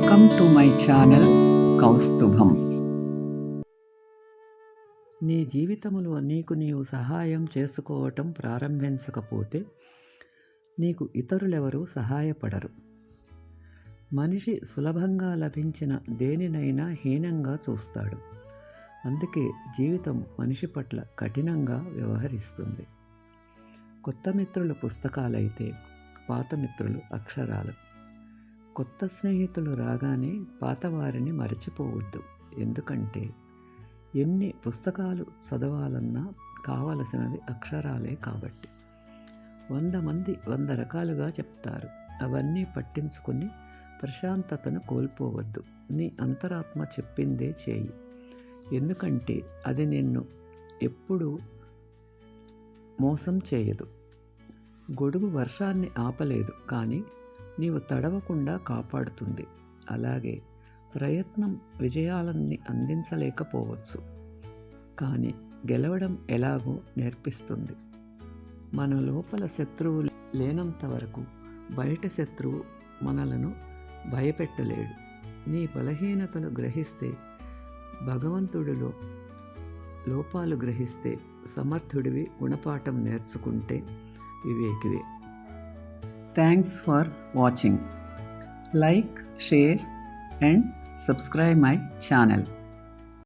Welcome to my channel Kaustubham. నీ జీవితంలో నీవు సహాయం చేసుకోవటం ప్రారంభించకపోతే నీకు ఇతరులెవరూ సహాయపడరు. మనిషి సులభంగా లభించిన దేనినైనా హీనంగా చూస్తాడు. అందుకే జీవితం మనిషి పట్ల కఠినంగా వ్యవహరిస్తుంది. కొత్త మిత్రులు పుస్తకాలైతే పాత మిత్రులు అక్షరాలు. కొత్త స్నేహితులు రాగానే పాతవారిని మరచిపోవద్దు. ఎందుకంటే ఎన్ని పుస్తకాలు చదవాలన్నా కావలసినది అక్షరాలే కాబట్టి. 100 మంది 100 రకాలుగా చెప్తారు. అవన్నీ పట్టించుకొని ప్రశాంతతను కోల్పోవద్దు. నీ అంతరాత్మ చెప్పిందే చేయి. ఎందుకంటే అది నిన్ను ఎప్పుడూ మోసం చేయదు. గొడుగు వర్షాన్ని ఆపలేదు, కానీ నీవు తడవకుండా కాపాడుతుంది. అలాగే ప్రయత్నం విజయాలన్నీ అందించలేకపోవచ్చు, కానీ గెలవడం ఎలాగో నేర్పిస్తుంది. మన లోపల శత్రువు లేనంత వరకు బయట శత్రువు మనలను భయపెట్టలేడు. నీ బలహీనతలు గ్రహిస్తే భగవంతుడిలో లోపాలు గ్రహిస్తే సమర్థుడివి. గుణపాఠం నేర్చుకుంటే వివేకివే. Thanks for watching. Like, share and subscribe my channel.